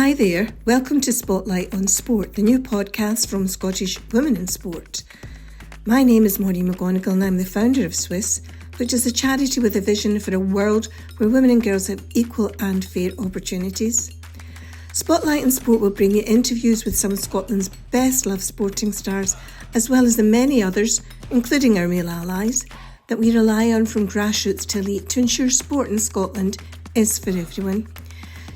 Hi there, welcome to Spotlight on Sport, the new podcast from Scottish Women in Sport. My name is Maureen McGonigal and I'm the founder of Swiss, which is a charity with a vision for a world where women and girls have equal and fair opportunities. Spotlight on Sport will bring you interviews with some of Scotland's best loved sporting stars, as well as the many others, including our male allies, that we rely on from grassroots to elite to ensure sport in Scotland is for everyone.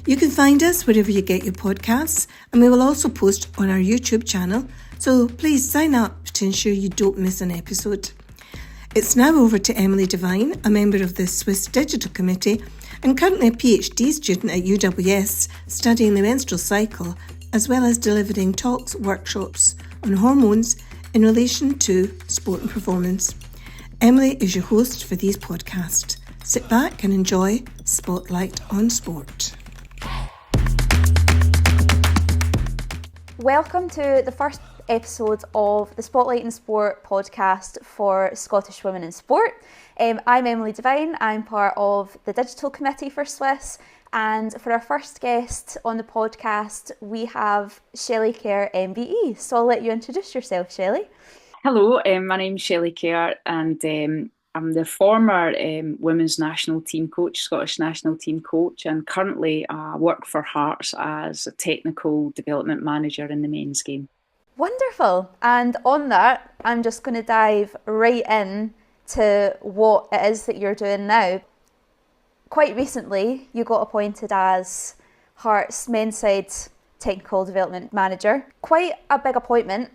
You can find us wherever you get your podcasts, and we will also post on our YouTube channel, so please sign up to ensure you don't miss an episode. It's now over to Emily Devine, a member of the Swiss Digital Committee and currently a PhD student at UWS studying the menstrual cycle, as well as delivering talks, workshops on hormones in relation to sport and performance. Emily is your host for these podcasts. Sit back and enjoy Spotlight on Sport. Welcome to the first episode of the Spotlight in Sport podcast for Scottish Women in Sport. I'm Emily Devine, I'm part of the Digital Committee for Swiss, and for our first guest on the podcast we have Shelley Kerr MBE. So I'll let you introduce yourself, Shelley. Hello, my name's Shelley Kerr and I'm the former women's national team coach, Scottish national team coach, and currently work for Hearts as a technical development manager in the men's game. Wonderful. And on that, I'm just going to dive right in to what it is that you're doing now. Quite recently, you got appointed as Hearts men's side technical development manager. Quite a big appointment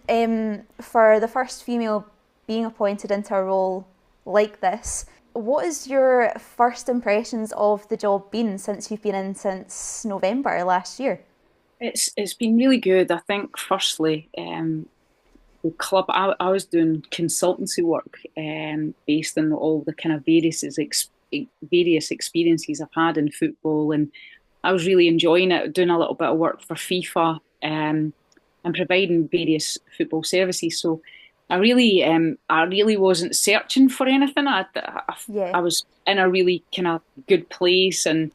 for the first female being appointed into a role like this. What is your first impressions of the job been since you've been in since November last year? It's been really good. I think firstly, the club, I was doing consultancy work based on all the kind of various experiences I've had in football, and I was really enjoying it, doing a little bit of work for FIFA and providing various football services. So I really wasn't searching for anything. I was in a really kind of good place and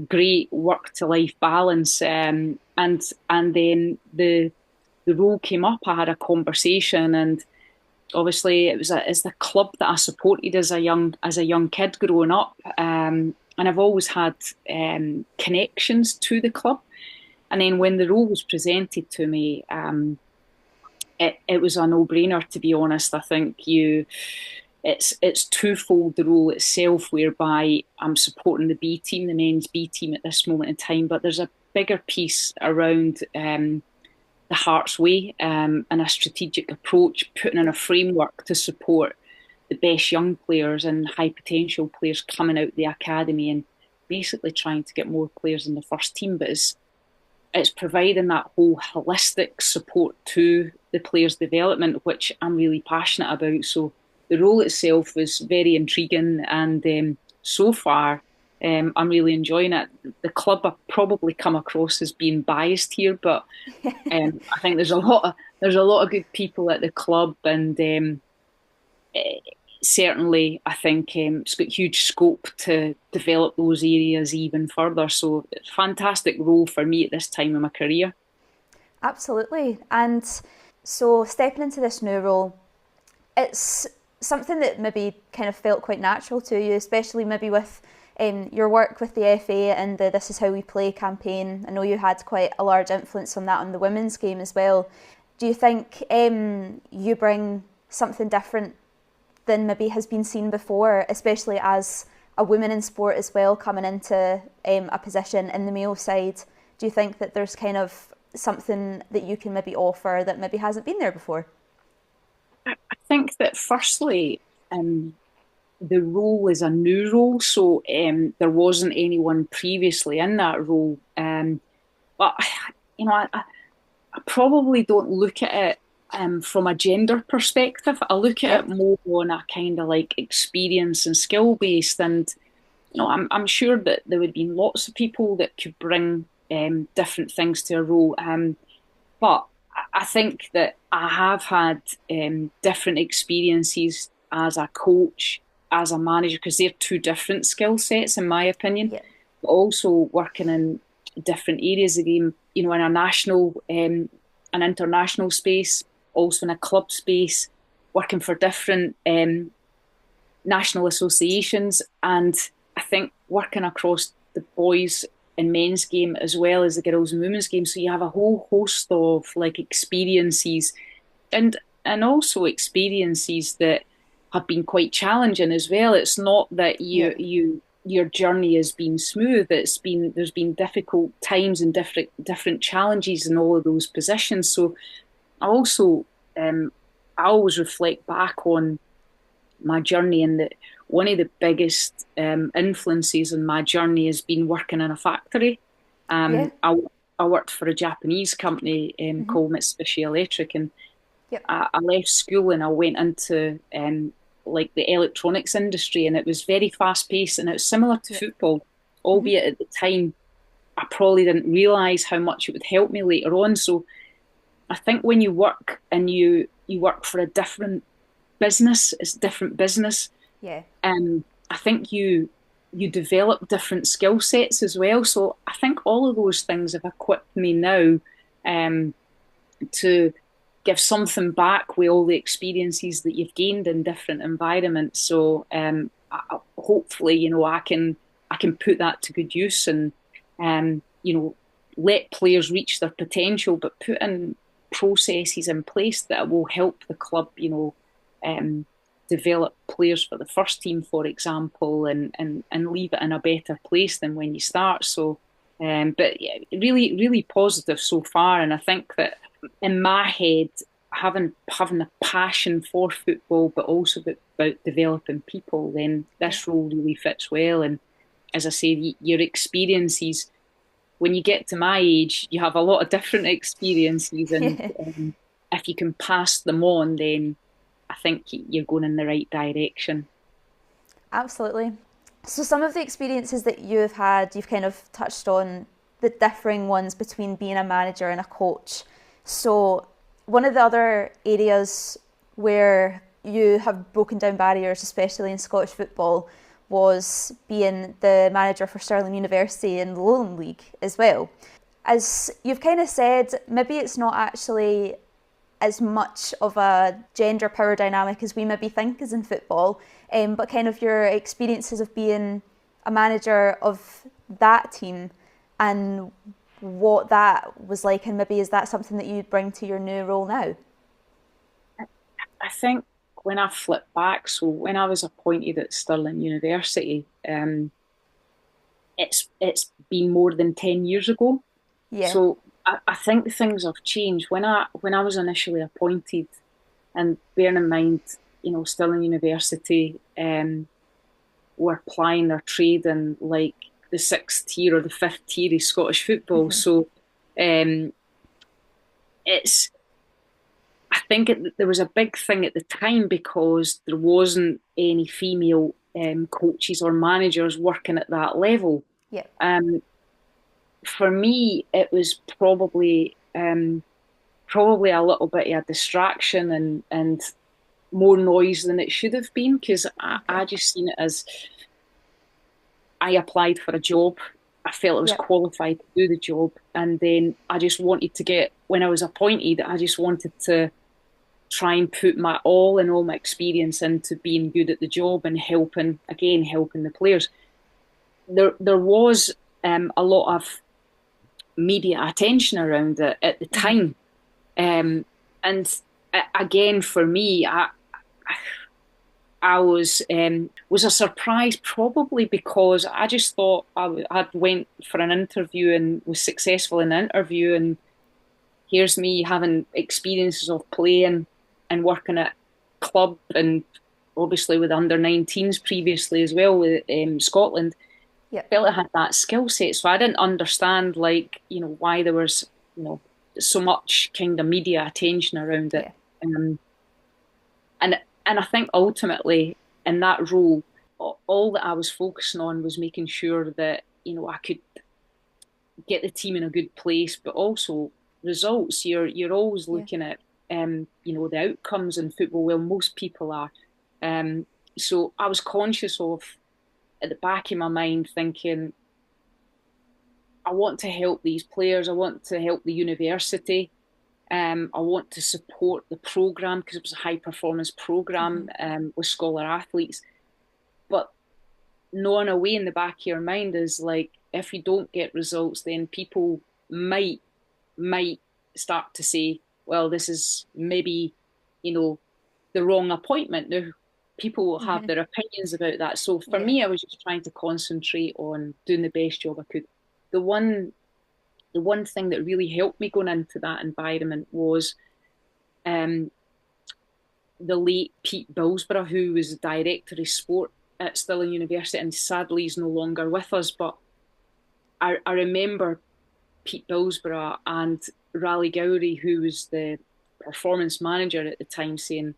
great work to life balance. And then the role came up. I had a conversation, and obviously it's the club that I supported as a young kid growing up. And I've always had connections to the club. And then when the role was presented to me, it was a no-brainer, to be honest. I think it's twofold, the role itself, whereby I'm supporting the B team, the men's B team at this moment in time, but there's a bigger piece around the Hearts way and a strategic approach, putting in a framework to support the best young players and high potential players coming out the academy, and basically trying to get more players in the first team. But it's providing that whole holistic support to the players' development, which I'm really passionate about. So the role itself is very intriguing, and so far I'm really enjoying it. The club I've probably come across as being biased here, but I think there's a lot of good people at the club, and certainly I think it's got huge scope to develop those areas even further. So it's a fantastic role for me at this time in my career. Absolutely. And so stepping into this new role, it's something that maybe kind of felt quite natural to you, especially maybe with your work with the FA and the This Is How We Play campaign. I know you had quite a large influence on that on the women's game as well. Do you think you bring something different than maybe has been seen before, especially as a woman in sport as well, coming into a position in the male side? Do you think that there's kind of something that you can maybe offer that maybe hasn't been there before? I think that firstly, the role is a new role, so there wasn't anyone previously in that role. But I probably don't look at it from a gender perspective. I look at it more on a kind of like experience and skill based, and I'm sure that there would be lots of people that could bring different things to a role. But I think that I have had different experiences as a coach, as a manager, because they're two different skill sets in my opinion. Yeah. But also working in different areas of the game, in a national, an international space, also in a club space, working for different national associations, and I think working across the boys and men's game as well as the girls and women's game. So you have a whole host of like experiences, and also experiences that have been quite challenging as well. It's not that your journey has been smooth. There's been difficult times and different challenges in all of those positions. So I also I always reflect back on my journey, and that one of the biggest influences in my journey has been working in a factory. Yeah. I worked for a Japanese company called Mitsubishi Electric, and Yep. I left school and I went into like the electronics industry, and it was very fast paced, and it was similar to Yep. football, albeit at the time I probably didn't realise how much it would help me later on. So I think when you work and you work for a different business, it's different business. Yeah. I think you develop different skill sets as well. So I think all of those things have equipped me now to give something back with all the experiences that you've gained in different environments. So hopefully, I can put that to good use, and let players reach their potential, but put in processes in place that will help the club, develop players for the first team, for example, and leave it in a better place than when you start. So, but yeah, really, really positive so far. And I think that in my head, having a passion for football, but also about developing people, then this role really fits well. And as I say, your experiences, when you get to my age, you have a lot of different experiences, and if you can pass them on, then I think you're going in the right direction. Absolutely. So some of the experiences that you've had, you've kind of touched on the differing ones between being a manager and a coach. So one of the other areas where you have broken down barriers, especially in Scottish football, was being the manager for Stirling University in the Lowland League as well. As you've kind of said, maybe it's not actually as much of a gender power dynamic as we maybe think is in football, but kind of your experiences of being a manager of that team and what that was like, and maybe is that something that you'd bring to your new role now? I think when I flip back, so when I was appointed at Stirling University, it's been more than 10 years ago. Yeah. So I think things have changed. When I was initially appointed, and bearing in mind, Stirling University were plying their trade in like the sixth tier or the fifth tier of Scottish football. So it's I think there was a big thing at the time because there wasn't any female coaches or managers working at that level. Yeah. For me, it was probably a little bit of a distraction and more noise than it should have been, because I just seen it as I applied for a job. I felt I was qualified to do the job, and then I just wanted to when I was appointed, I just wanted to try and put my all and all my experience into being good at the job and helping the players. There was a lot of media attention around it at the time, and again for me, I was a surprise, probably because I just thought I'd went for an interview and was successful in the interview, and here's me having experiences of playing and working at club and obviously with under-19s previously as well with Scotland. Yep. Felt I had that skill set, so I didn't understand why there was so much kind of media attention around it. And I think ultimately in that role, all that I was focusing on was making sure that I could get the team in a good place, but also results. You're always looking at the outcomes in football. Well, most people are. So I was conscious of, at the back of my mind, thinking I want to help these players. I want to help the university. I want to support the programme because it was a high performance programme with scholar athletes. But gnawing away in the back of your mind is like, if you don't get results, then people might start to say, well, this is maybe, the wrong appointment. Now, people will have their opinions about that. So for me, I was just trying to concentrate on doing the best job I could. The one thing that really helped me going into that environment was the late Pete Billsborough, who was the director of sport at Stirling University, and sadly he's no longer with us. But I remember Pete Billsborough and Raleigh Gowrie, who was the performance manager at the time, saying,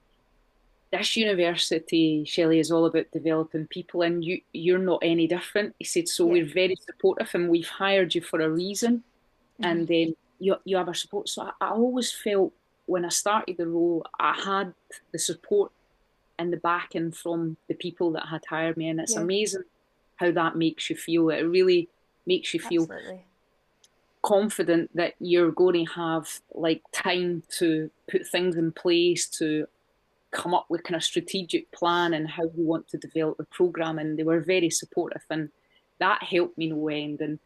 this university, Shelley, is all about developing people, and you're not any different. He said, so we're very supportive and we've hired you for a reason. And then you have our support. So I always felt when I started the role, I had the support and the backing from the people that had hired me. And it's amazing how that makes you feel. It really makes you feel confident that you're going to have like time to put things in place, to come up with kind of strategic plan and how you want to develop the programme. And they were very supportive, and that helped me no end. And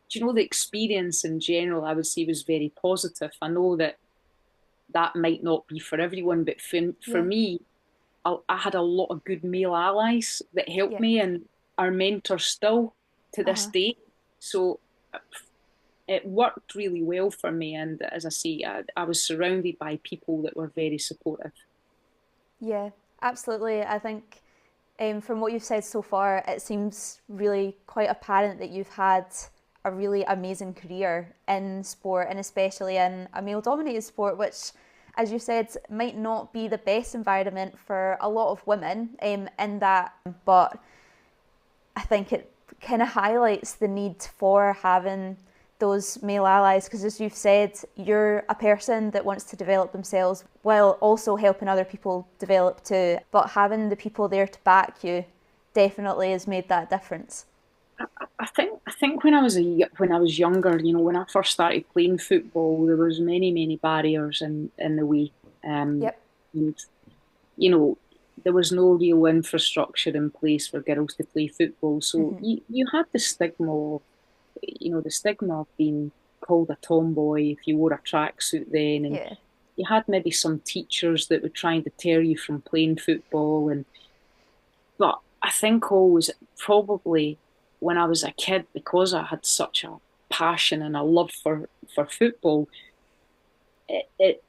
do you know, the experience in general, I would say, was very positive. I know that might not be for everyone, but for me, I had a lot of good male allies that helped me, and are mentors still to this day. So it worked really well for me. And as I say, I was surrounded by people that were very supportive. Yeah, absolutely. I think from what you've said so far, it seems really quite apparent that you've had a really amazing career in sport, and especially in a male-dominated sport, which, as you said, might not be the best environment for a lot of women in that, but I think it kind of highlights the need for having those male allies, because as you've said, you're a person that wants to develop themselves while also helping other people develop too, but having the people there to back you definitely has made that difference. I think when I was younger, when I first started playing football, there was many barriers in the way. And there was no real infrastructure in place for girls to play football, so you had the stigma of being called a tomboy if you wore a tracksuit then, and you had maybe some teachers that were trying to tear you from playing football. But I think always, probably when I was a kid, because I had such a passion and a love for football, it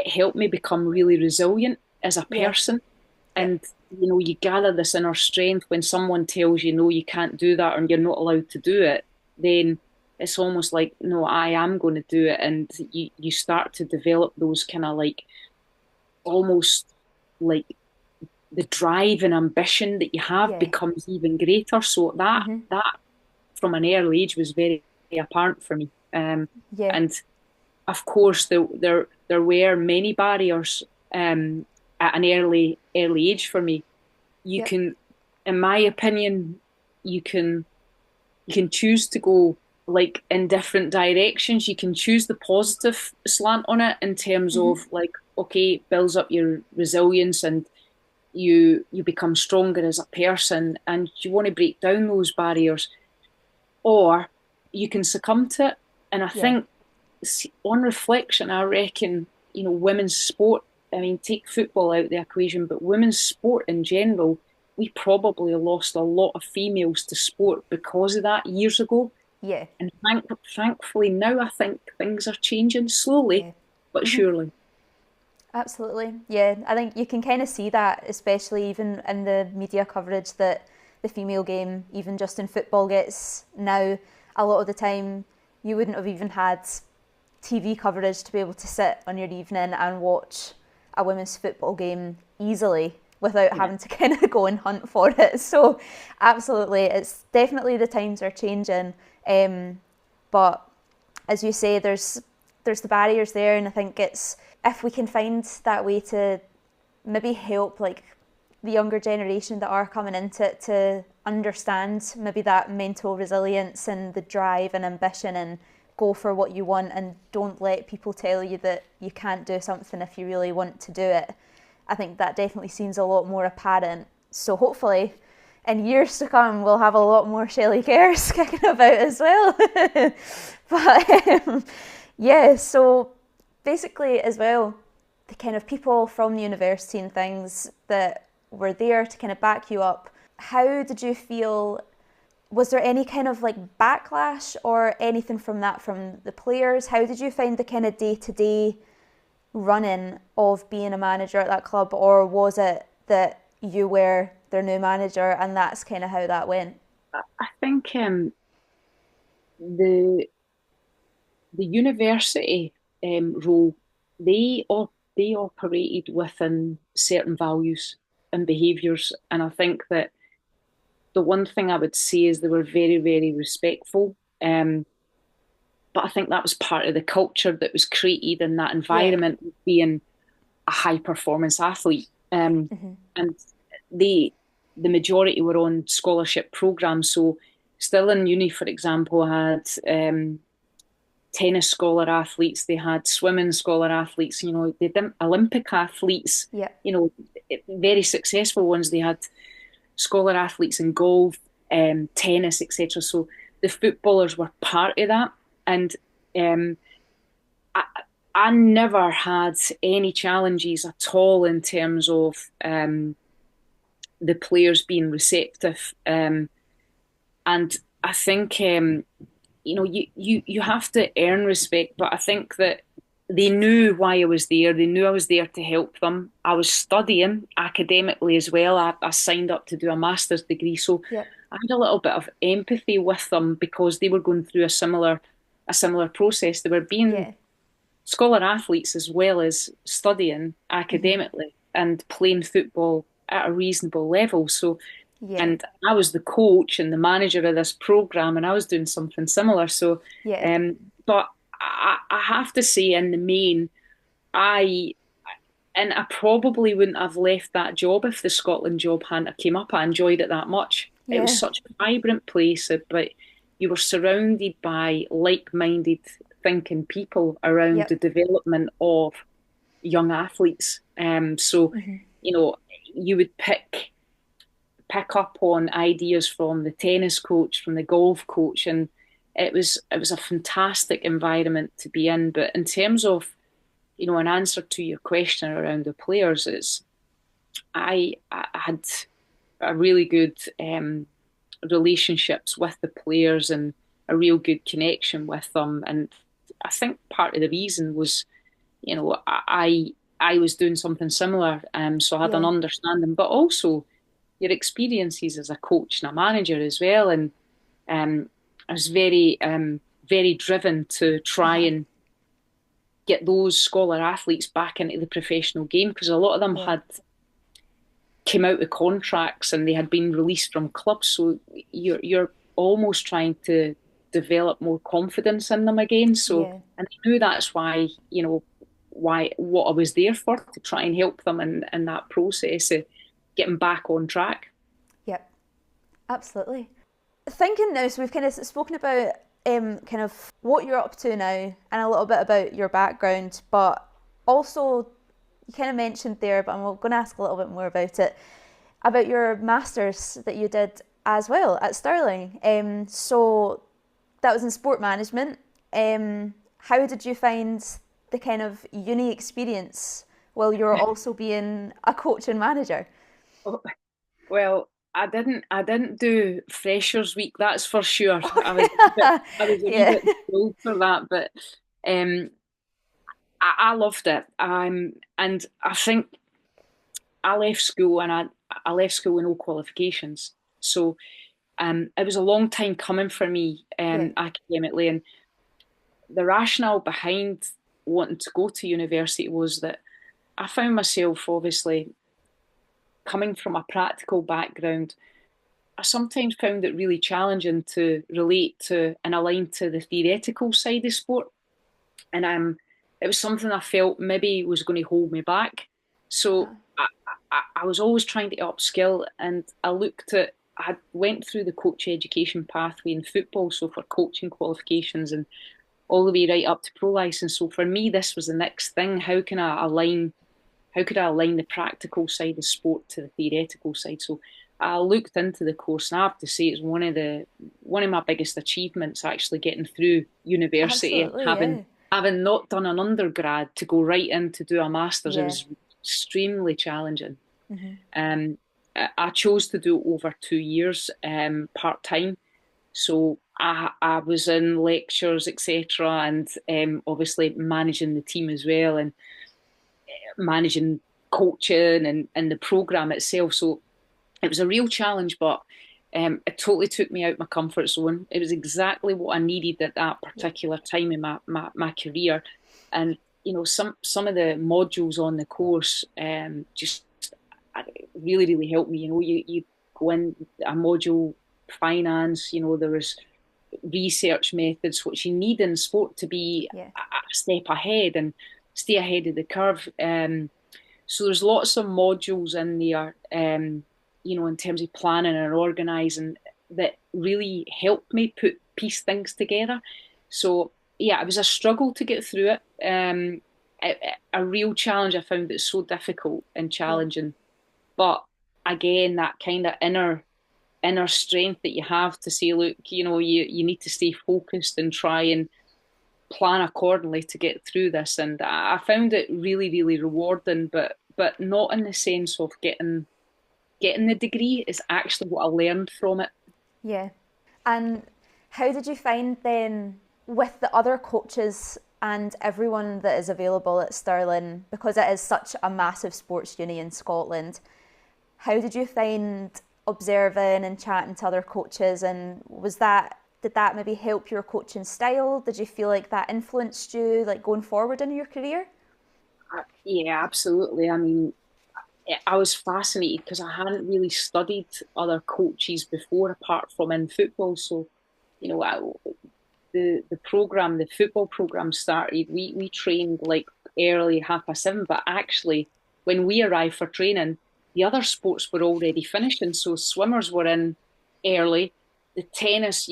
helped me become really resilient as a person. And you gather this inner strength when someone tells you, no, you can't do that, or you're not allowed to do it. Then it's almost like, no, I am going to do it. And you start to develop those kind of like, almost like the drive and ambition that you have becomes even greater. So that from an early age was very apparent for me. And of course there were many barriers at an early age for me. You can, in my opinion, you can choose to go like in different directions. You can choose the positive slant on it in terms of like, okay, builds up your resilience and you become stronger as a person, and you want to break down those barriers, or you can succumb to it. And I think on reflection, I reckon, women's sport, I mean, take football out of the equation, but women's sport in general, we probably lost a lot of females to sport because of that years ago. Yeah. And thankfully now I think things are changing slowly, but surely. Absolutely. Yeah, I think you can kind of see that, especially even in the media coverage that the female game, even just in football, gets now. A lot of the time, you wouldn't have even had TV coverage to be able to sit on your evening and watch a women's football game easily without having to kind of go and hunt for it. So absolutely, it's definitely the times are changing. But as you say, there's the barriers there, and I think it's, if we can find that way to maybe help like the younger generation that are coming into it to understand maybe that mental resilience and the drive and ambition, and go for what you want, and don't let people tell you that you can't do something if you really want to do it. I think that definitely seems a lot more apparent. So hopefully in years to come we'll have a lot more Shelley Kerrs kicking about as well. But yeah, so basically as well, the kind of people from the university and things that were there to kind of back you up, how did you feel? Was there any kind of like backlash or anything from that from the players? How did you find the kind of day-to-day running of being a manager at that club, or was it that you were their new manager and that's kind of how that went? I think the university role, they operated within certain values and behaviours, and I think that the one thing I would say is they were very, very respectful. But I think that was part of the culture that was created in that environment, yeah, being a high performance athlete. And the majority were on scholarship programs. So still in uni, for example, had tennis scholar athletes, they had swimming scholar athletes, you know, they did Olympic athletes, yeah, you know, very successful ones. They had scholar athletes in golf, tennis, etc. So the footballers were part of that. And I never had any challenges at all in terms of the players being receptive. And I think, you know, you have to earn respect, but I think that they knew why I was there. They knew I was there to help them. I was studying academically as well. I signed up to do a master's degree. So yeah, I had a little bit of empathy with them because they were going through a similar process. They were being yeah, scholar athletes as well as studying academically and playing football at a reasonable level. So, yeah, and I was the coach and the manager of this program, and I was doing something similar. So, yeah, but I have to say, in the main, I probably wouldn't have left that job if the Scotland job hadn't have came up. I enjoyed it that much. It was yeah, such a vibrant place, but you were surrounded by like-minded thinking people around yep, the development of young athletes. So, you know, you would pick up on ideas from the tennis coach, from the golf coach, and it was a fantastic environment to be in. But in terms of, you know, an answer to your question around the players, is I had a really good relationships with the players and a real good connection with them. And I think part of the reason was, you know, I was doing something similar, so I had an yeah, understanding, but also your experiences as a coach and a manager as well. And I was very driven to try and get those scholar athletes back into the professional game, because a lot of them yeah, had came out of contracts and they had been released from clubs. So you're almost trying to develop more confidence in them again. So, yeah, and I knew that's why, you know, what I was there for, to try and help them in that process of getting back on track. yep, absolutely. Thinking now, so we've kind of spoken about kind of what you're up to now and a little bit about your background, but also you kind of mentioned there, but I'm going to ask a little bit more about it, about your masters that you did as well at Stirling. So that was in sport management. How did you find the kind of uni experience while you were also being a coach and manager? Well, I didn't do Freshers Week, that's for sure. I was a wee Yeah, bit too old for that, but um, I loved it. And I think I left school, and I left school with no qualifications. So it was a long time coming for me yeah, academically, and the rationale behind wanting to go to university was that I found myself, obviously coming from a practical background, I sometimes found it really challenging to relate to and align to the theoretical side of sport. And it was something I felt maybe was going to hold me back. So I was always trying to upskill, and I had went through the coach education pathway in football, so for coaching qualifications and all the way right up to pro license. So for me, this was the next thing. How could I align the practical side of sport to the theoretical side? So I looked into the course, and I have to say it's one of my biggest achievements actually getting through university and Absolutely, yeah. having not done an undergrad to go right in to do a master's. It Yeah. was extremely challenging. Hmm. Um, I chose to do it over 2 years, part time. So I was in lectures, etc., and obviously managing the team as well, and managing coaching and the program itself. So it was a real challenge, but it totally took me out my comfort zone. It was exactly what I needed at that Yeah. particular time in my career. And some of the modules on the course just really really helped me. You go in a module finance. There was research methods, which you need in sport to be Yeah. a step ahead and stay ahead of the curve. So there's lots of modules in there, in terms of planning and organising that really helped me piece things together. So yeah, it was a struggle to get through it. A real challenge. I found it so difficult and Yeah. challenging. But again, that kind of inner strength that you have to say, look, you need to stay focused and try and plan accordingly to get through this. And I found it really, really rewarding, but not in the sense of getting the degree. It's actually what I learned from it. Yeah. And how did you find then with the other coaches and everyone that is available at Stirling, because it is such a massive sports uni in Scotland, how did you find observing and chatting to other coaches, and did that maybe help your coaching style? Did you feel like that influenced you like going forward in your career? Yeah, absolutely. I mean, I was fascinated because I hadn't really studied other coaches before, apart from in football. So, you know, I, the football program started. We trained like early 7:30, but actually, when we arrived for training, the other sports were already finishing. So swimmers were in early, the tennis,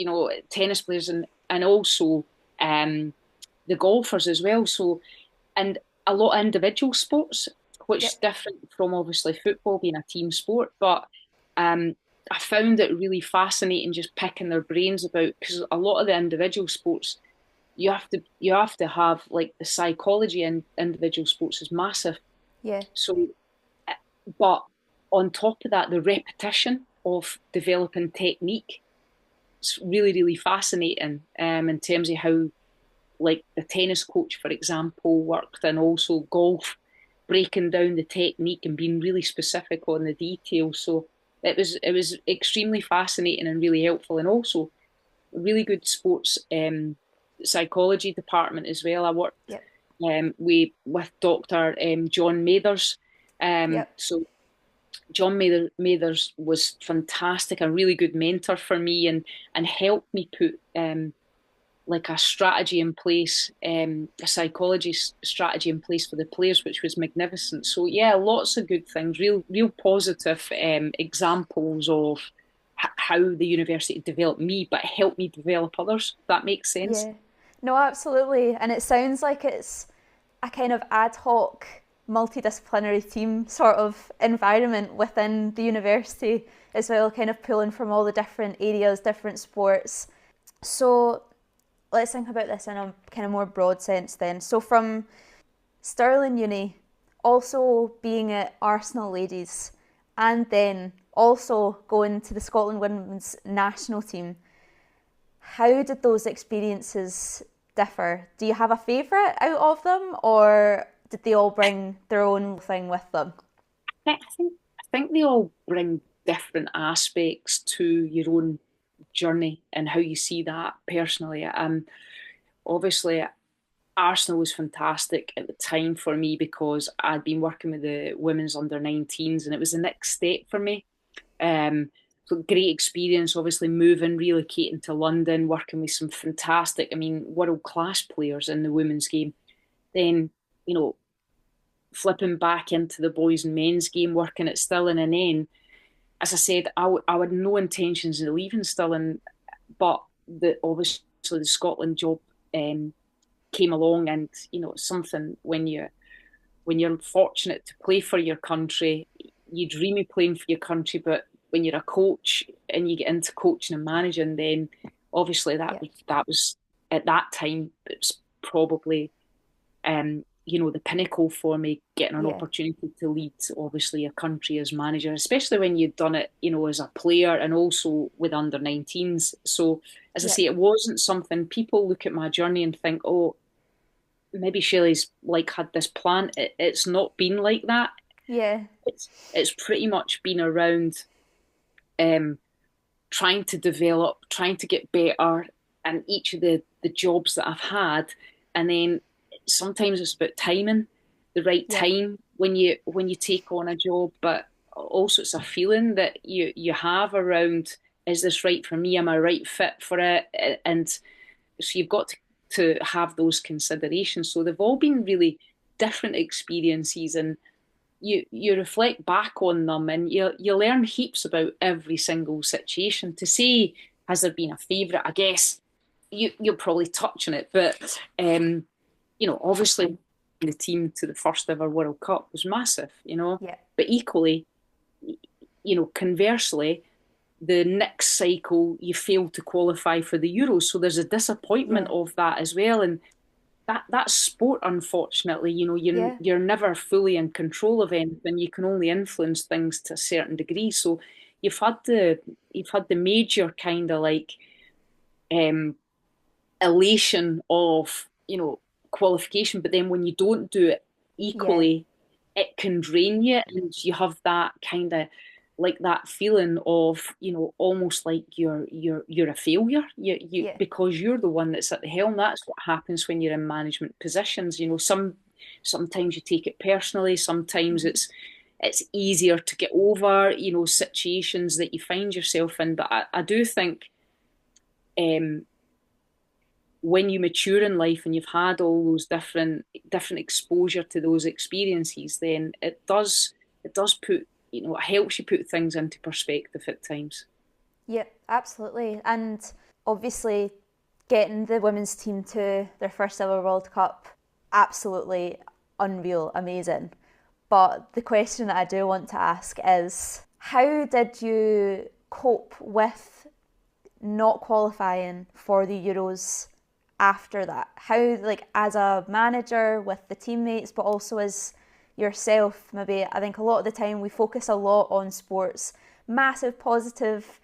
tennis players, and also um, the golfers as well. So, and a lot of individual sports, which is Yep. different from obviously football being a team sport. But um, I found it really fascinating just picking their brains about, because a lot of the individual sports you have to have like the psychology in individual sports is massive. Yeah. So, but on top of that, the repetition of developing technique, it's really really fascinating. In terms of how like the tennis coach, for example, worked, and also golf, breaking down the technique and being really specific on the details. So it was extremely fascinating and really helpful, and also really good sports psychology department as well. I worked Yep. with Dr. John Mathers. Yep. So John Mathers was fantastic, a really good mentor for me, and helped me put like a strategy in place, a psychology strategy in place for the players, which was magnificent. So yeah, lots of good things, real positive examples of how the university developed me, but helped me develop others. If that makes sense. Yeah. No, absolutely. And it sounds like it's a kind of ad hoc, multidisciplinary team sort of environment within the university as well, kind of pulling from all the different areas, different sports. So let's think about this in a kind of more broad sense then. So from Stirling Uni, also being at Arsenal Ladies, and then also going to the Scotland Women's National Team, how did those experiences differ? Do you have a favourite out of them, or did they all bring their own thing with them? I think they all bring different aspects to your own journey and how you see that personally. Obviously, Arsenal was fantastic at the time for me because I'd been working with the women's under 19s, and it was the next step for me. Um, so great experience, obviously moving, relocating to London, working with some fantastic, I mean, world class players in the women's game. Then, you know, flipping back into the boys and men's game, working at Stirling, and then, as I said, I had no intentions of leaving Stirling, but obviously the Scotland job came along, and it's something when you're fortunate to play for your country, you dream of playing for your country, but when you're a coach and you get into coaching and managing, then obviously that was at that time, it was probably the pinnacle for me, getting an opportunity to lead obviously a country as manager, especially when you'd done it, as a player and also with under 19s. So as I say, it wasn't something people look at my journey and think, oh, maybe Shelley's had this plan. It's not been like that. Yeah. It's pretty much been around trying to develop, trying to get better, and each of the jobs that I've had, and then sometimes it's about timing, the right time when you take on a job, but also it's a feeling that you have around, is this right for me? Am I right fit for it? And so you've got to have those considerations. So they've all been really different experiences, and you reflect back on them, and you learn heaps about every single situation. To say, has there been a favourite? I guess you'll probably touch on it, but obviously the team to the first ever World Cup was massive, but equally, conversely, the next cycle you failed to qualify for the Euros, so there's a disappointment of that as well, and that's sport, unfortunately. You're never fully in control of anything. You can only influence things to a certain degree. So you've had the major kind of elation of qualification, but then when you don't do it equally, it can drain you, and you have that kind of that feeling of almost like you're a failure, because you're the one that's at the helm. That's what happens when you're in management positions. Sometimes you take it personally, sometimes it's easier to get over situations that you find yourself in, but I do think when you mature in life and you've had all those different exposure to those experiences, then it does put, it helps you put things into perspective at times. Yeah, absolutely. And obviously getting the women's team to their first ever World Cup, absolutely unreal, amazing. But the question that I do want to ask is, how did you cope with not qualifying for the Euros after that? How, as a manager with the teammates, but also as yourself, maybe? I think a lot of the time we focus a lot on sports, massive positive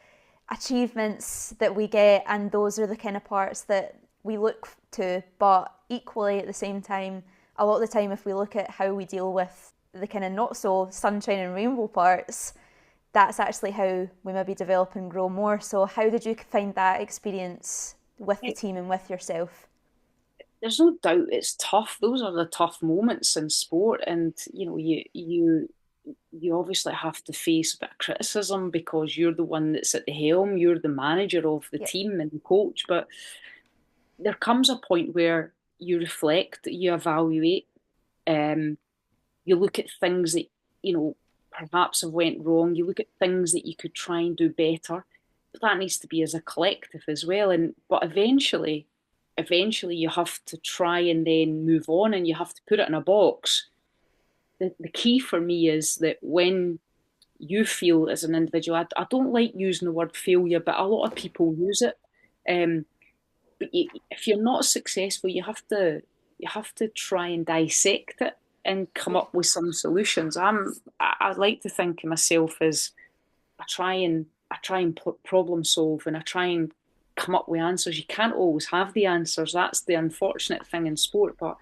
achievements that we get, and those are the kind of parts that we look to, but equally at the same time, a lot of the time if we look at how we deal with the kind of not so sunshine and rainbow parts, that's actually how we maybe develop and grow more. So how did you find that experience with the team and with yourself? There's no doubt it's tough. Those are the tough moments in sport, and you obviously have to face a bit of criticism because you're the one that's at the helm, you're the manager of the team and the coach. But there comes a point where you reflect, you evaluate, you look at things that perhaps have went wrong. You look at things that you could try and do better, but that needs to be as a collective as well. But eventually you have to try and then move on, and you have to put it in a box. The key for me is that when you feel as an individual, I don't like using the word failure, but a lot of people use it. But if you're not successful, you have to try and dissect it and come up with some solutions. I like to think of myself as I try and problem solve, and I try and come up with answers. You can't always have the answers. That's the unfortunate thing in sport. But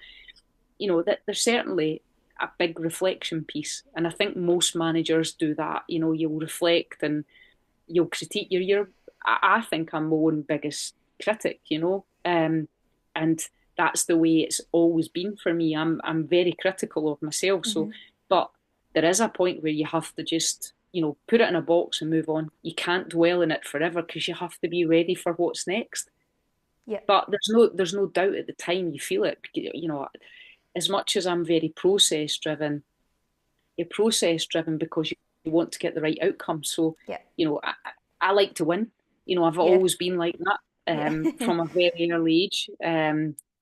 that there's certainly a big reflection piece, and I think most managers do that. You'll reflect and you'll critique. I think I'm my own biggest critic. And that's the way it's always been for me. I'm very critical of myself. So, but there is a point where you have to just put it in a box and move on. You can't dwell in it forever because you have to be ready for what's next. Yeah. But there's no doubt at the time you feel it. as much as I'm very process driven, you're process driven because you want to get the right outcome. So, Yeah. I like to win. I've Yeah. always been like that Yeah. from a very early age.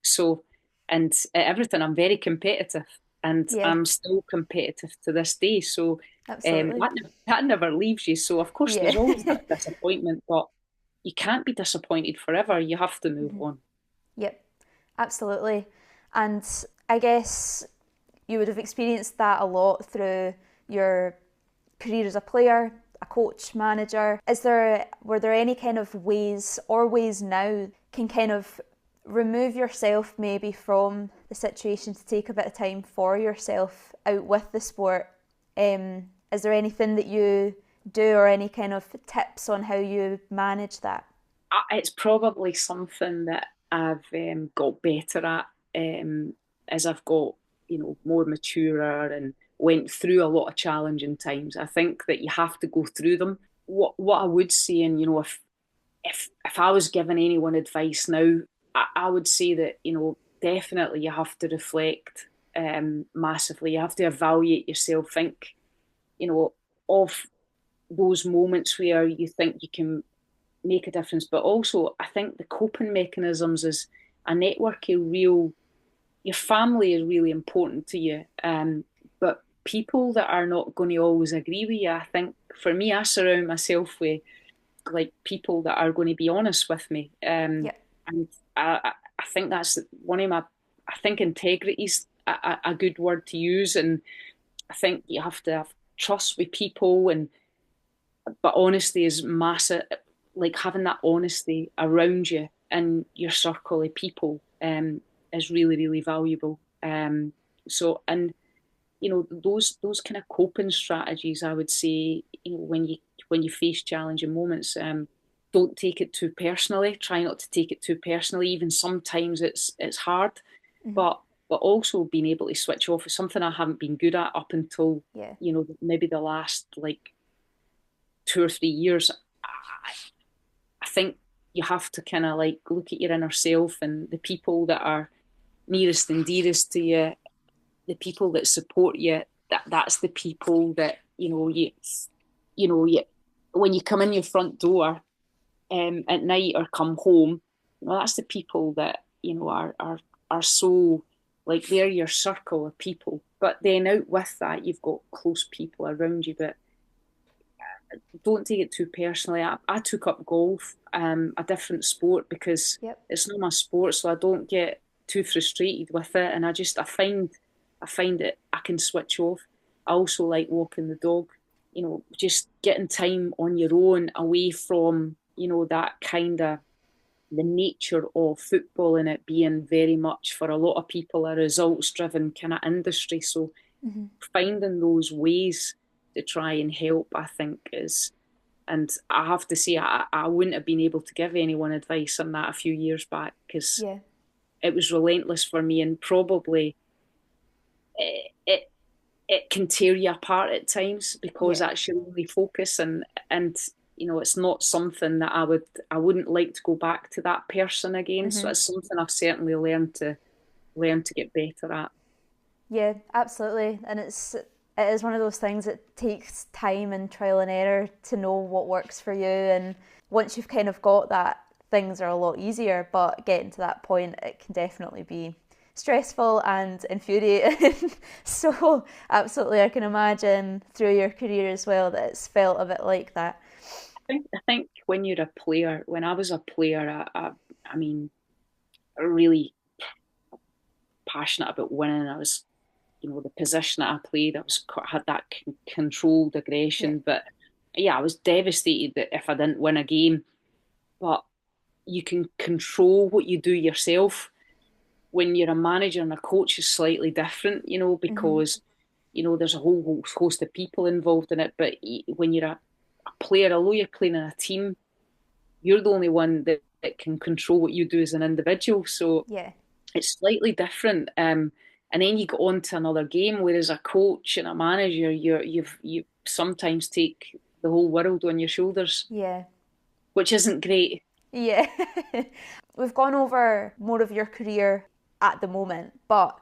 So, and at everything, I'm very competitive, and Yeah. I'm still competitive to this day. So, Absolutely. that never leaves you. So, of course, Yeah. there's always that disappointment, but you can't be disappointed forever. You have to move on. Yep. Absolutely. And I guess you would have experienced that a lot through your career as a player, a coach, manager. Were there any kind of ways or ways now can kind of remove yourself maybe from the situation to take a bit of time for yourself out with the sport? Is there anything that you do or any kind of tips on how you manage that? It's probably something that I've got better at as I've got, more maturer and went through a lot of challenging times. I think that you have to go through them. What I would say, and if I was giving anyone advice now, I would say that definitely you have to reflect massively. You have to evaluate yourself. Think, of those moments where you think you can make a difference. But also, I think the coping mechanisms is a network of your family is really important to you. But people that are not going to always agree with you, I think for me, I surround myself with like people that are going to be honest with me. Yeah. And I think that's one of I think integrity is a good word to use. And I think you have to have trust with people, but honesty is massive. Like having that honesty around you and your circle of people is really, really valuable. So, and those kind of coping strategies, I would say, when you face challenging moments, don't take it too personally. Try not to take it too personally. Even sometimes it's hard, Mm-hmm. but also being able to switch off is something I haven't been good at up until Yeah. maybe the last like 2 or 3 years. I think you have to kind of like look at your inner self and the people that are nearest and dearest to you, the people that support you. That's the people that you when you come in your front door at night or come home. That's the people that are so like they're your circle of people. But then out with that, you've got close people around you, but don't take it too personally. I took up golf, a different sport, because Yep. it's not my sport, so I don't get too frustrated with it. And I find that I can switch off. I also like walking the dog. Just getting time on your own away from that kind of the nature of football and it being very much for a lot of people a results driven kind of industry. So Mm-hmm. finding those ways to try and help, I think, is, and I have to say, I wouldn't have been able to give anyone advice on that a few years back because Yeah. it was relentless for me, and probably it it can tear you apart at times because Yeah. that's your only focus, and it's not something that I wouldn't like to go back to that person again. So Mm-hmm. it's something I've certainly learned to get better at. Yeah, absolutely. And it is one of those things that takes time and trial and error to know what works for you. And once you've kind of got that, things are a lot easier. But getting to that point, it can definitely be stressful and infuriating. So absolutely, I can imagine through your career as well that it's felt a bit like that. I think when you're a player, when I was a player, I mean, really passionate about winning. I was, the position that I played, had that controlled Yeah. aggression. But yeah, I was devastated that if I didn't win a game. But you can control what you do yourself. When you're a manager and a coach is slightly different, Mm-hmm. because there's a whole host of people involved in it. But when you're a player, although you're playing in a team, you're the only one that can control what you do as an individual. So Yeah. it's slightly different. And then you go on to another game, whereas a coach and a manager, you sometimes take the whole world on your shoulders, Yeah. which isn't great. Yeah. We've gone over more of your career at the moment, but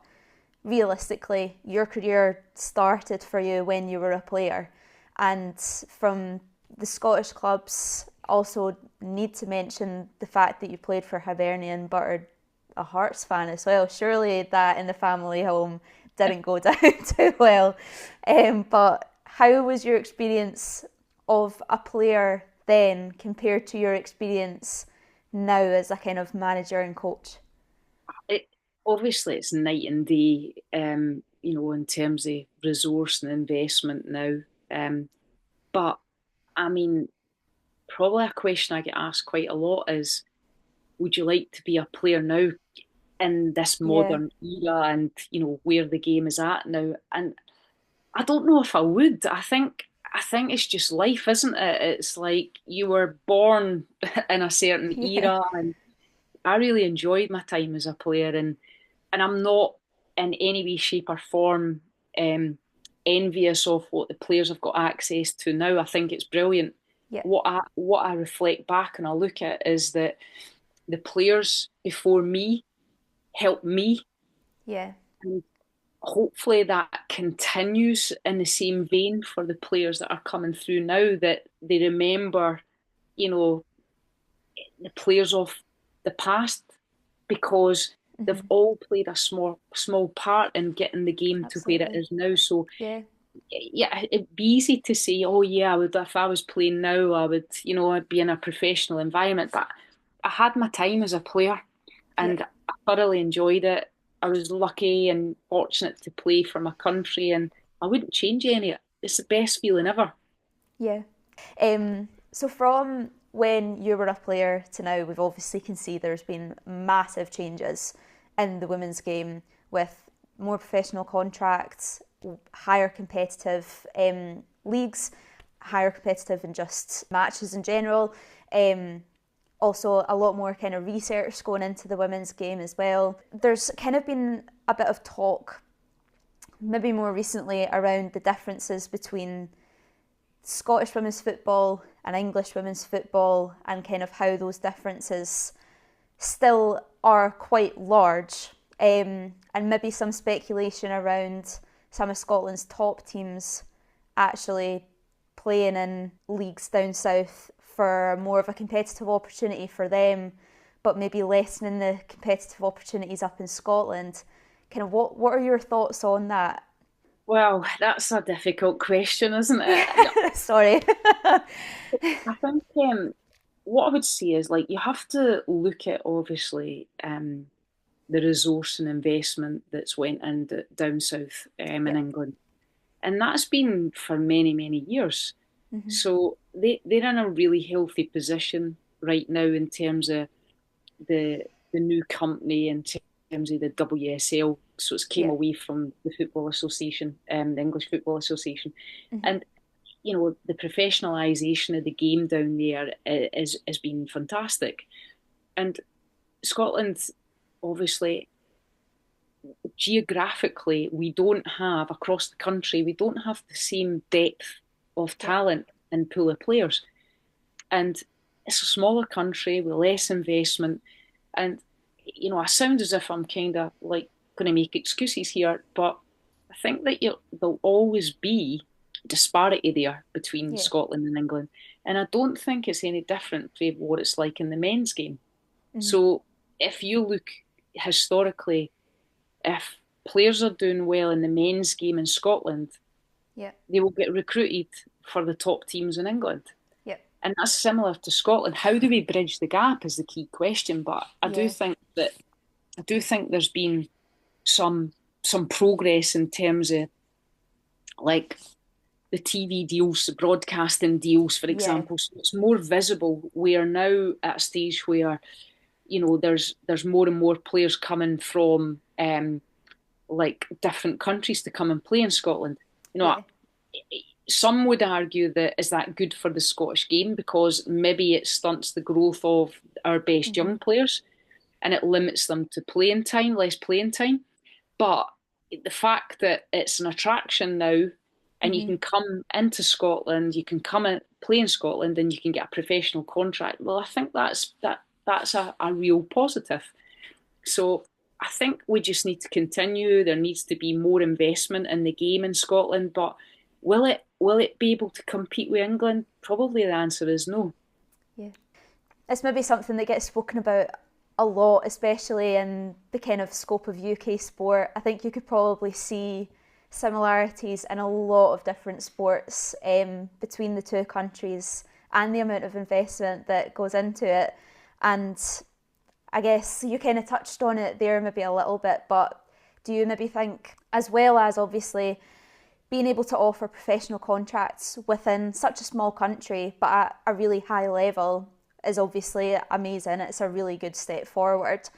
realistically, your career started for you when you were a player. And from the Scottish clubs, also need to mention the fact that you played for Hibernian but are a Hearts fan as well. Surely that in the family home didn't go down too well. But how was your experience of a player then compared to your experience now as a kind of manager and coach? Obviously it's night and day, in terms of resource and investment now. But I mean, probably a question I get asked quite a lot is, would you like to be a player now in this Yeah, modern era and, where the game is at now? And I don't know if I would. I think it's just life, isn't it? It's like you were born in a certain yeah, era, and I really enjoyed my time as a player, and I'm not in any way, shape, or form envious of what the players have got access to now. I think it's brilliant. yeah, What I reflect back and I look at is that the players before me helped me, yeah, and hopefully that continues in the same vein for the players that are coming through now. That they remember, you know, the players of the past, because they've hmm, all played a small part in getting the game to where it absolutely. is now. So Yeah, yeah, it'd be easy to say, oh yeah, I would, if I was playing now, I would, I'd be in a professional environment. But I had my time as a player, yeah, and I thoroughly enjoyed it. I was lucky and fortunate to play for my country, and I wouldn't change any of it. It's the best feeling ever. yeah. So from when you were a player to now, we've obviously can see there's been massive changes in the women's game with more professional contracts, higher competitive leagues, higher competitive in just matches in general. Um, Also, a lot more kind of research going into the women's game as well. There's kind of been a bit of talk, maybe more recently, around the differences between Scottish women's football and English women's football, and kind of how those differences still are quite large, and maybe some speculation around some of Scotland's top teams actually playing in leagues down south for more of a competitive opportunity for them, but maybe lessening the competitive opportunities up in Scotland. Kind of what are your thoughts on that? Well, that's a difficult question, isn't it? Yeah, Sorry. I think what I would say is, like, you have to look at, obviously, the resource and investment that's went in down south, in Yeah. England, and that's been for many, many years. Hmm. So they're in a really healthy position right now in terms of the new company, in terms of the WSL. So it's came Yeah. away from the Football Association, the English Football Association, Hmm. and the professionalisation of the game down there is has been fantastic. And Scotland, obviously, geographically, we don't have, across the country, we don't have the same depth of Yeah. talent and pool of players. And it's a smaller country with less investment. And, I sound as if I'm kind of like going to make excuses here, but I think that there'll always be disparity there between Yeah. Scotland and England. And I don't think it's any different from what it's like in the men's game. Hmm. So if you look historically, if players are doing well in the men's game in Scotland, Yeah. they will get recruited for the top teams in England. Yeah. And that's similar to Scotland. How do we bridge the gap is the key question. But Yeah. I do think there's been some progress in terms of, like, the TV deals, the broadcasting deals, for Yeah. example. So it's more visible. We are now at a stage where, there's more and more players coming from like different countries to come and play in Scotland. You know, Yeah. some would argue that is that good for the Scottish game, because maybe it stunts the growth of our best Hmm. young players and it limits them to playing time, less playing time. But the fact that it's an attraction now, and you Hmm. can come into Scotland, you can come and play in Scotland, and you can get a professional contract. Well, I think that's a real positive. So I think we just need to continue. There needs to be more investment in the game in Scotland, but will it be able to compete with England? Probably the answer is no. Yeah. It's maybe something that gets spoken about a lot, especially in the kind of scope of UK sport. I think you could probably see similarities in a lot of different sports between the two countries and the amount of investment that goes into it. And I guess you kind of touched on it there maybe a little bit, but do you maybe think, as well as obviously being able to offer professional contracts within such a small country but at a really high level is obviously amazing. It's a really good step forward.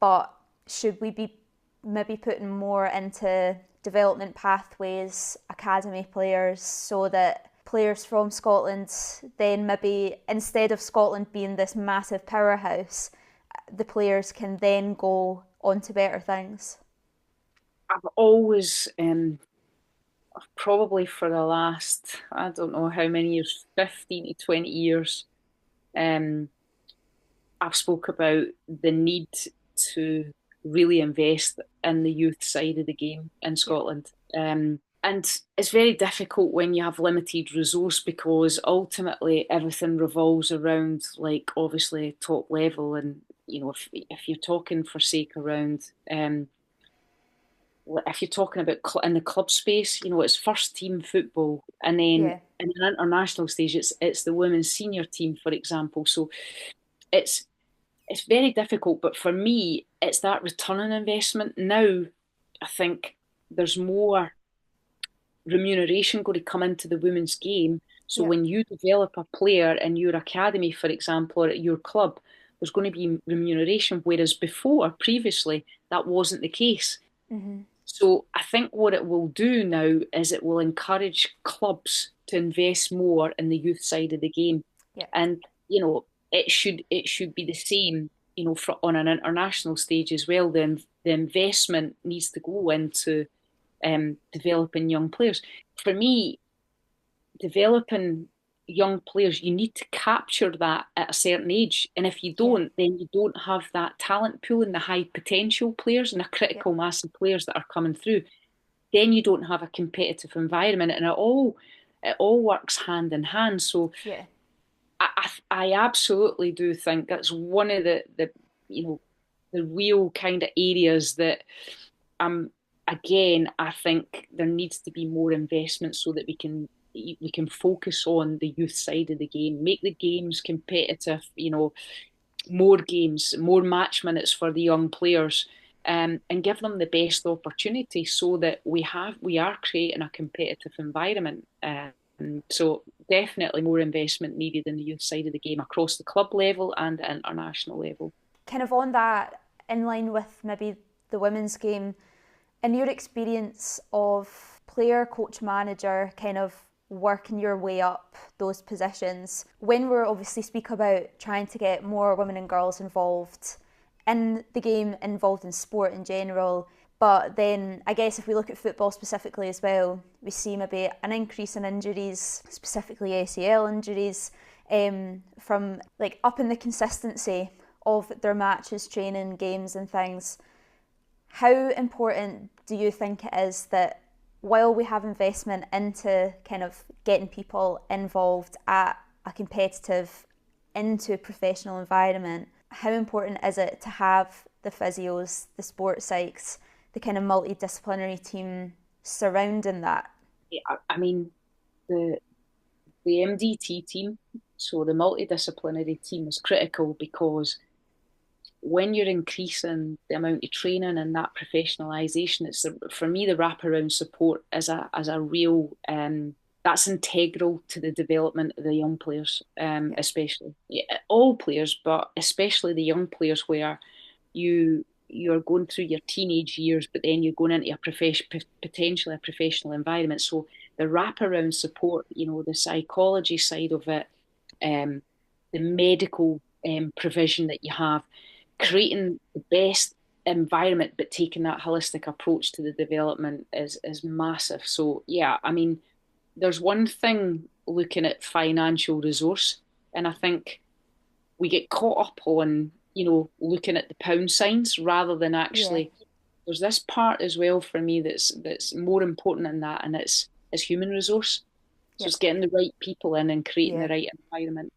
But should we be maybe putting more into development pathways, academy players, so that players from Scotland then maybe, instead of Scotland being this massive powerhouse, the players can then go on to better things? I've always, probably for the last, I don't know how many years, 15 to 20 years, um, I've spoke about the need to really invest in the youth side of the game in Scotland. And it's very difficult when you have limited resource because ultimately everything revolves around, like, obviously top level. And if you're talking for sake around, if you're talking about in the club space, it's first team football, and then Yeah. in an international stage, it's the women's senior team, for example. So it's it's very difficult, but for me, it's that return on investment. Now, I think there's more remuneration going to come into the women's game. So Yeah. when you develop a player in your academy, for example, or at your club, there's going to be remuneration, whereas previously, that wasn't the case. Mm-hmm. So I think what it will do now is it will encourage clubs to invest more in the youth side of the game. Yeah. And it should be the same, on an international stage as well. The investment needs to go into developing young players. For me, developing young players, you need to capture that at a certain age. And if you Yeah. don't, then you don't have that talent pool and the high potential players and the Yeah. critical mass of players that are coming through. Then you don't have a competitive environment, and it all works hand in hand. So Yeah. I absolutely do think that's one of the real kind of areas that again, I think there needs to be more investment so that we can focus on the youth side of the game, make the games competitive, more games, more match minutes for the young players, and give them the best opportunity so that we are creating a competitive environment. So definitely more investment needed in the youth side of the game across the club level and international level. Kind of on that, in line with maybe the women's game, in your experience of player, coach, manager, kind of working your way up those positions, when we're obviously speak about trying to get more women and girls involved in the game, involved in sport in general, but then I guess if we look at football specifically as well, we see maybe an increase in injuries, specifically ACL injuries, from like upping the consistency of their matches, training, games and things. How important do you think it is that while we have investment into kind of getting people involved at a competitive, into a professional environment, how important is it to have the physios, the sports psychs, the kind of multidisciplinary team surrounding that? Yeah, I mean, the the MDT team, so the multidisciplinary team, is critical because when you're increasing the amount of training and that professionalisation, for me the wraparound support is a real that's integral to the development of the young players, Yeah. especially, yeah, all players, but especially the young players where you're going through your teenage years, but then you're going into potentially a professional environment. So the wraparound support, the psychology side of it, the medical provision that you have, creating the best environment, but taking that holistic approach to the development is massive. So yeah, I mean, there's one thing looking at financial resource, and I think we get caught up on looking at the pound signs rather than Yeah, actually. There's this part as well for me that's more important than that, and it's human resource. So yep, it's getting the right people in and creating yeah. the right environment.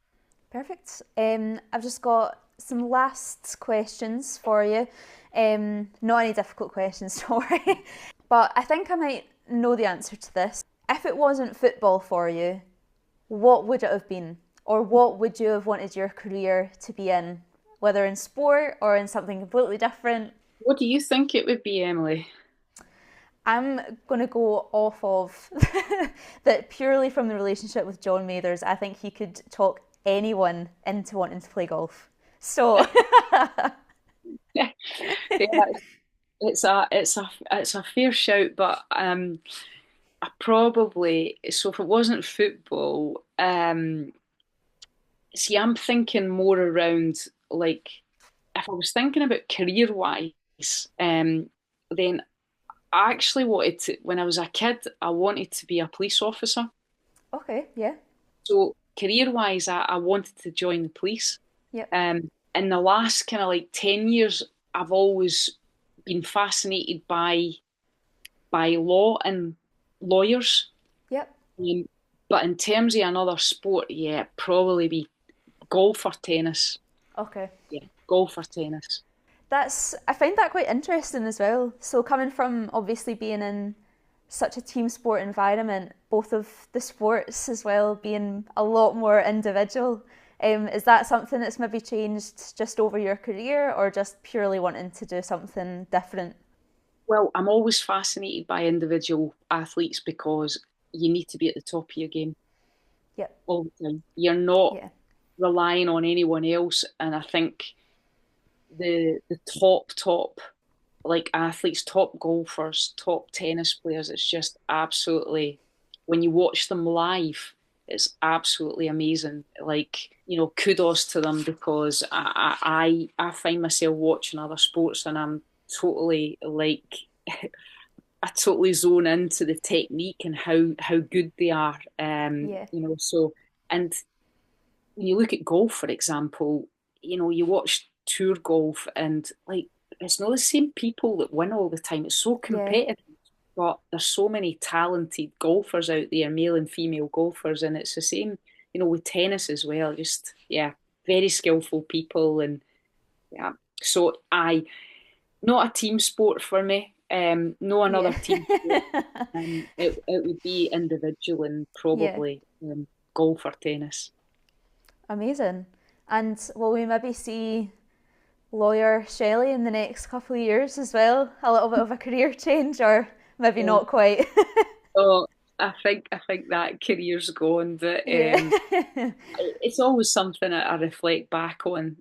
Perfect. I've just got some last questions for you. Not any difficult questions, don't worry. But I think I might know the answer to this. If it wasn't football for you, what would it have been? Or what would you have wanted your career to be in? Whether in sport or in something completely different? What do you think it would be, Emily? I'm going to go off of that purely from the relationship with John Mathers. I think he could talk anyone into wanting to play golf. So, Yeah, it's a fair shout, but I probably so if it wasn't football, see, I'm thinking more around like if I was thinking about career wise, then I actually wanted to when I was a kid, I wanted to be a police officer. okay, yeah, So career wise, I wanted to join the police. yep, In the last kind of like 10 years, I've always been fascinated by law and lawyers. yep, Um, but in terms of another sport, yeah, probably be golf or tennis. okay. Yeah, golf or tennis. I find that quite interesting as well. So, coming from obviously being in such a team sport environment, both of the sports as well being a lot more individual. Is that something that's maybe changed just over your career or just purely wanting to do something different? Well, I'm always fascinated by individual athletes because you need to be at the top of your game Yep, all the time. You're not yeah, relying on anyone else, and I think the top like athletes, top golfers, top tennis players, it's just absolutely when you watch them live, it's absolutely amazing. Like, kudos to them because I find myself watching other sports and I'm totally like I totally zone into the technique and how good they are. yeah, So and when you look at golf, for example, you watch tour golf and like it's not the same people that win all the time. It's so yeah. competitive, but there's so many talented golfers out there, male and female golfers, and it's the same, with tennis as well. Just yeah, very skillful people, and yeah. So I not a team sport for me. No another Yeah. team sport. It would be individual and Yeah. probably golf or tennis. Amazing. And will we maybe see lawyer Shelley in the next couple of years as well? A little bit of a career change or maybe Oh, not quite? oh, I think that career's gone, but Yeah. it's always something that I reflect back on.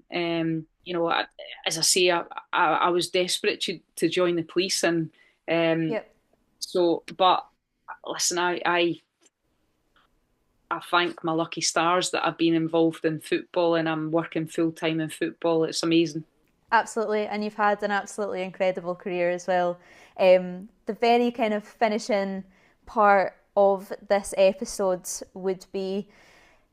As I say, I was desperate to join the police, and um, Yep. but listen, I thank my lucky stars that I've been involved in football and I'm working full time in football. It's amazing. Absolutely. And you've had an absolutely incredible career as well. The very kind of finishing part of this episode would be,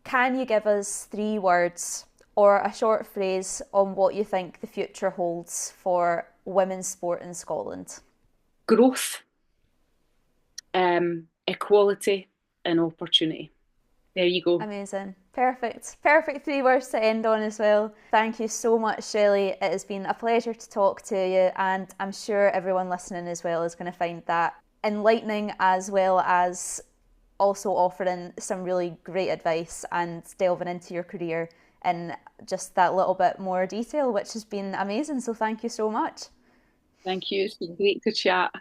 can you give us 3 words or a short phrase on what you think the future holds for women's sport in Scotland? Growth, equality, and opportunity. There you go. Amazing. Perfect. Perfect 3 words to end on as well. Thank you so much, Shelley. It has been a pleasure to talk to you, and I'm sure everyone listening as well is going to find that enlightening as well as also offering some really great advice and delving into your career in just that little bit more detail, which has been amazing. So thank you so much. Thank you. It's been great to chat.